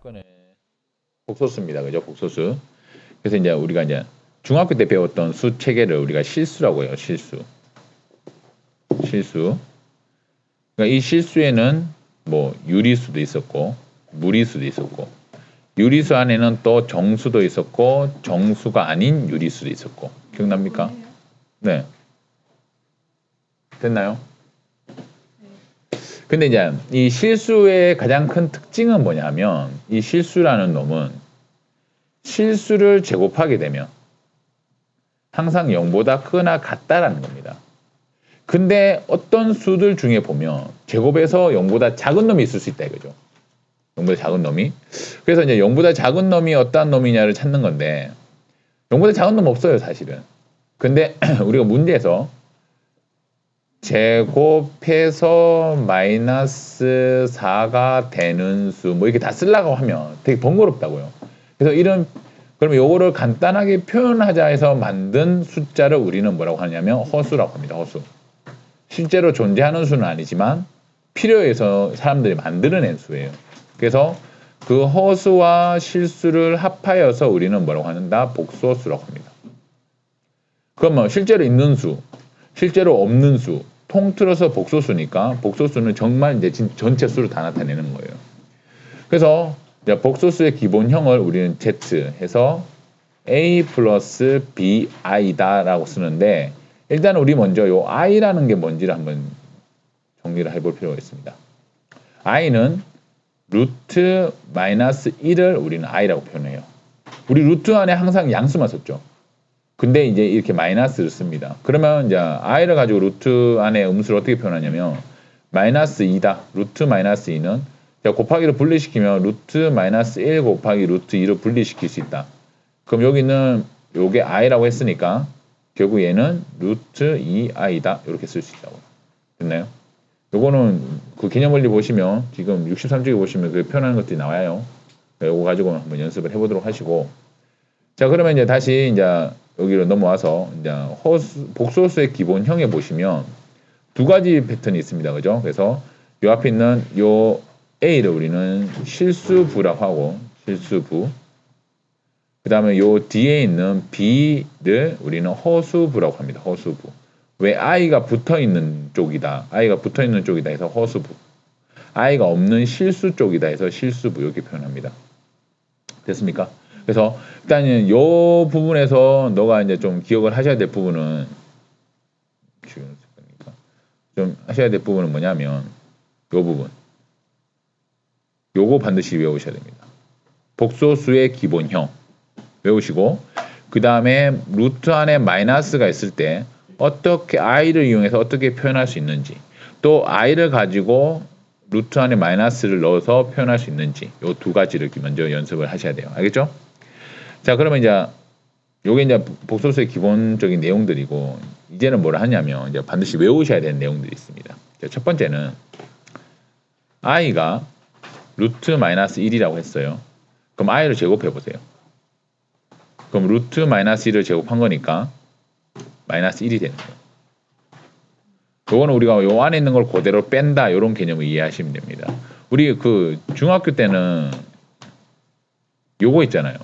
사건은 복소수입니다. 그죠? 복소수. 그래서 이제 우리가 이제 중학교 때 배웠던 수 체계를 우리가 실수라고 해요. 실수. 그러니까 이 실수에는 뭐 유리수도 있었고 무리수도 있었고 유리수 안에는 또 정수도 있었고 정수가 아닌 유리수도 있었고 기억납니까? 네. 됐나요? 근데 이제 이 실수의 가장 큰 특징은 뭐냐면 이 실수라는 놈은 실수를 제곱하게 되면 항상 0보다 크거나 같다라는 겁니다. 근데 어떤 수들 중에 보면 제곱에서 0보다 작은 놈이 있을 수 있다 이거죠. 0보다 작은 놈이. 그래서 이제 0보다 작은 놈이 어떤 놈이냐를 찾는 건데 0보다 작은 놈 없어요 사실은. 근데 우리가 문제에서 제곱해서 마이너스 4가 되는 수 뭐 이렇게 다 쓰려고 하면 되게 번거롭다고요. 그래서 그러면 요거를 간단하게 표현하자 해서 만든 숫자를 우리는 뭐라고 하냐면 허수라고 합니다. 허수. 실제로 존재하는 수는 아니지만 필요해서 사람들이 만들어낸 수예요. 그래서 그 허수와 실수를 합하여서 우리는 뭐라고 하는다? 복소수라고 합니다. 그러면 실제로 있는 수, 실제로 없는 수, 통틀어서 복소수니까 복소수는 정말 이제 전체 수를 다 나타내는 거예요. 그래서 복소수의 기본형을 우리는 Z 해서 A 플러스 BI다라고 쓰는데 일단 우리 먼저 요 I라는 게 뭔지를 한번 정리를 해볼 필요가 있습니다. I는 루트 마이너스 1을 우리는 I라고 표현해요. 우리 루트 안에 항상 양수만 썼죠. 근데 이제 이렇게 마이너스를 씁니다. 그러면 이제 i를 가지고 루트 안에 음수를 어떻게 표현하냐면 마이너스 2다. 루트 마이너스 2는 곱하기를 분리시키면 루트 마이너스 1 곱하기 루트 2를 분리시킬 수 있다. 그럼 여기는 요게 i라고 했으니까 결국 얘는 루트 2i다. 이렇게 쓸 수 있다고. 됐나요? 요거는 그 개념원리 보시면 지금 63쪽에 보시면 그 표현하는 것들이 나와요. 요거 가지고 한번 연습을 해보도록 하시고 자 그러면 이제 다시 이제 여기로 넘어와서 이제 복소수의 기본형에 보시면 두 가지 패턴이 있습니다. 그죠? 그래서 요 앞에 있는 요 A를 우리는 실수부라고 하고 실수부. 그다음에 요 뒤에 있는 B를 우리는 허수부라고 합니다. 허수부. 왜 I가 붙어 있는 쪽이다. I가 붙어 있는 쪽이다 해서 허수부. I가 없는 실수 쪽이다 해서 실수부 이렇게 표현합니다. 됐습니까? 그래서 일단은 요 부분에서 너가 이제 좀 기억을 하셔야 될 부분은 좀 하셔야 될 부분은 뭐냐면 요 부분 요거 반드시 외우셔야 됩니다. 복소수의 기본형 외우시고 그 다음에 루트 안에 마이너스가 있을 때 어떻게 i를 이용해서 어떻게 표현할 수 있는지 또 i를 가지고 루트 안에 마이너스를 넣어서 표현할 수 있는지 요 두 가지를 먼저 연습을 하셔야 돼요. 알겠죠? 자 그러면 이제 요게 이제 복소수의 기본적인 내용들이고 이제는 뭘 하냐면 이제 반드시 외우셔야 되는 내용들이 있습니다. 자, 첫 번째는 i가 루트 마이너스 1이라고 했어요. 그럼 i를 제곱해 보세요. 그럼 루트 마이너스 1을 제곱한 거니까 마이너스 1이 되는 거예요. 요거는 우리가 요 안에 있는 걸 그대로 뺀다 이런 개념을 이해하시면 됩니다. 우리 그 중학교 때는 요거 있잖아요.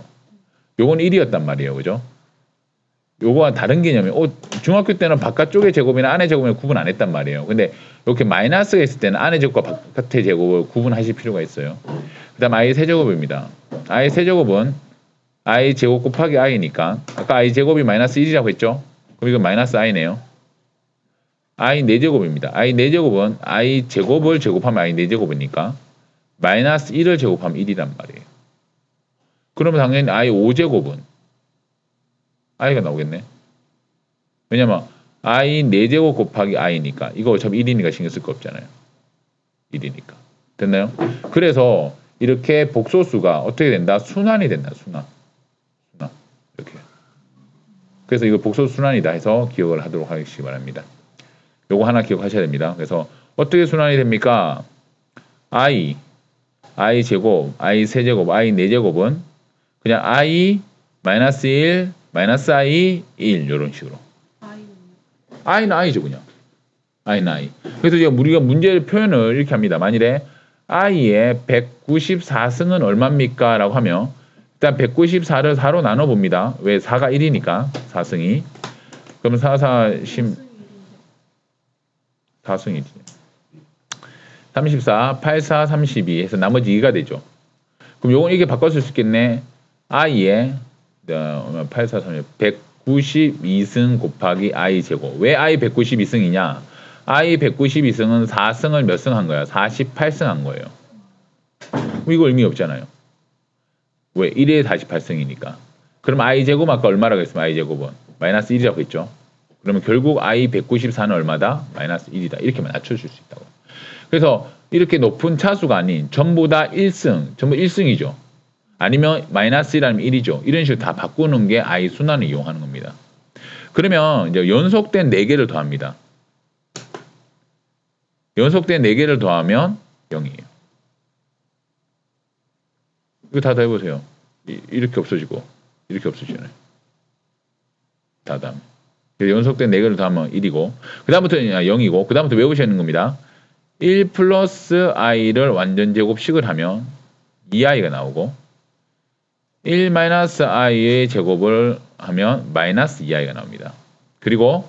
요건 1이었단 말이에요. 그죠? 요거와 다른 개념이에요. 중학교 때는 바깥쪽의 제곱이나 안의 제곱을 구분 안 했단 말이에요. 근데 이렇게 마이너스가 있을 때는 안의 제곱과 바깥의 제곱을 구분하실 필요가 있어요. 그 다음 i 세제곱입니다. i 세제곱은 i 제곱 곱하기 i니까 아까 i 제곱이 마이너스 1이라고 했죠? 그럼 이건 마이너스 i네요. i 4제곱입니다. i 4제곱은 i 제곱을 제곱하면 i 4제곱이니까 마이너스 1을 제곱하면 1이란 말이에요. 그러면 당연히 i 5제곱은 i가 나오겠네. 왜냐면 i 4제곱 곱하기 i니까 이거 어차피 1이니까 신경 쓸 거 없잖아요. 1이니까. 됐나요? 그래서 이렇게 복소수가 어떻게 된다? 순환이 된다. 순환. 이렇게. 그래서 이거 복소수 순환이다 해서 기억을 하도록 하시기 바랍니다. 요거 하나 기억하셔야 됩니다. 그래서 어떻게 순환이 됩니까? i 제곱, i 세제곱, i 4제곱은 그냥 i 마이너스 1 마이너스 i 1 이런 식으로. i는 i죠 그냥. i는 i. 그래서 이제 우리가 문제의 표현을 이렇게 합니다. 만일에 i의 194승은 얼마입니까? 라고 하면 일단 194를 4로 나눠봅니다. 왜? 4가 1이니까 4승이. 그럼 4, 4승이지. 34, 84, 32 해서 나머지 2가 되죠. 그럼 요건 이게 바꿔 쓸 수 있겠네. i의 84, 32, 192승 곱하기 i 제곱. 왜 i 192승이냐? i 192승은 4승을 몇 승 한 거야? 48승 한 거예요. 이거 의미 없잖아요. 왜? 1에 48승이니까. 그럼 i 제곱 아까 얼마라고 했으면 i 제곱은 마이너스 1이라고 했죠. 그러면 결국 i 194는 얼마다? 마이너스 1이다. 이렇게만 낮춰줄 수 있다고. 그래서 이렇게 높은 차수가 아닌 전부 다 1승, 전부 1승이죠. 아니면 마이너스 1 아니면 1이죠. 이런 식으로 다 바꾸는 게 i 순환을 이용하는 겁니다. 그러면 이제 연속된 4개를 더합니다. 연속된 4개를 더하면 0이에요. 이거 다 더해보세요. 이렇게 없어지고 이렇게 없어지잖아요. 다 더하면. 연속된 4개를 더하면 1이고 그 다음부터는 0이고 그 다음부터 외우셔야 하는 겁니다. 1 플러스 i를 완전 제곱식을 하면 2i가 나오고 1 마이너스 i의 제곱을 하면 마이너스 2i가 나옵니다. 그리고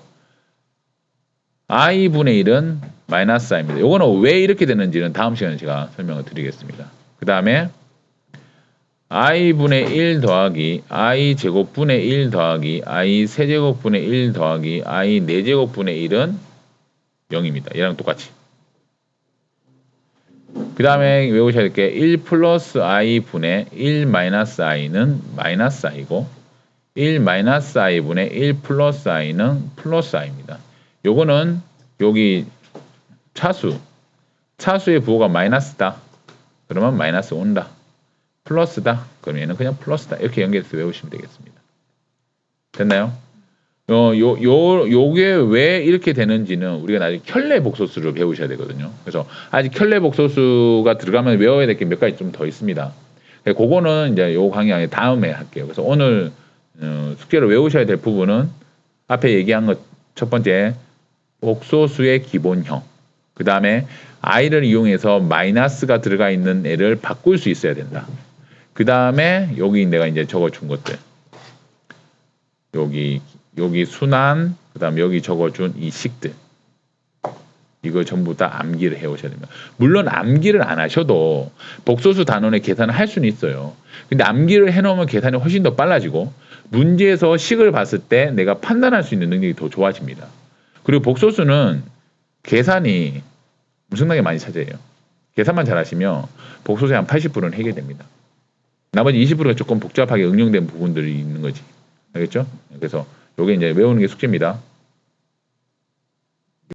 i분의 1은 마이너스 i입니다. 요거는 왜 이렇게 되는지는 다음 시간에 제가 설명을 드리겠습니다. 그 다음에 i분의 1 더하기 i 제곱분의 1 더하기 i 세제곱분의 1 더하기 i 4제곱분의 1은 0입니다. 얘랑 똑같이. 그 다음에 외우셔야 될 게 1 플러스 i 분의 1 마이너스 i는 마이너스 i고 1 마이너스 i 분의 1 플러스 i는 플러스 i입니다. 요거는 여기 차수의 부호가 마이너스다. 그러면 마이너스 온다. 플러스다. 그럼 얘는 그냥 플러스다. 이렇게 연결해서 외우시면 되겠습니다. 됐나요? 요게 왜 이렇게 되는지는 우리가 나중에 켤레 복소수를 배우셔야 되거든요. 그래서 아직 켤레 복소수가 들어가면 외워야 될 게 몇 가지 좀 더 있습니다. 그거는 이제 요 강의 다음에 할게요. 그래서 오늘 숙제로 외우셔야 될 부분은 앞에 얘기한 것 첫 번째 복소수의 기본형. 그 다음에 i를 이용해서 마이너스가 들어가 있는 애를 바꿀 수 있어야 된다. 그 다음에 여기 내가 이제 적어준 것들. 여기 순환, 그 다음에 여기 적어준 이 식들. 이거 전부 다 암기를 해오셔야 됩니다. 물론 암기를 안 하셔도 복소수 단원의 계산을 할 수는 있어요. 근데 암기를 해놓으면 계산이 훨씬 더 빨라지고 문제에서 식을 봤을 때 내가 판단할 수 있는 능력이 더 좋아집니다. 그리고 복소수는 계산이 엄청나게 많이 차지해요. 계산만 잘하시면 복소수의 한 80%는 해결됩니다. 나머지 20%가 조금 복잡하게 응용된 부분들이 있는 거지. 알겠죠? 그래서 요게 이제 외우는 게 숙제입니다.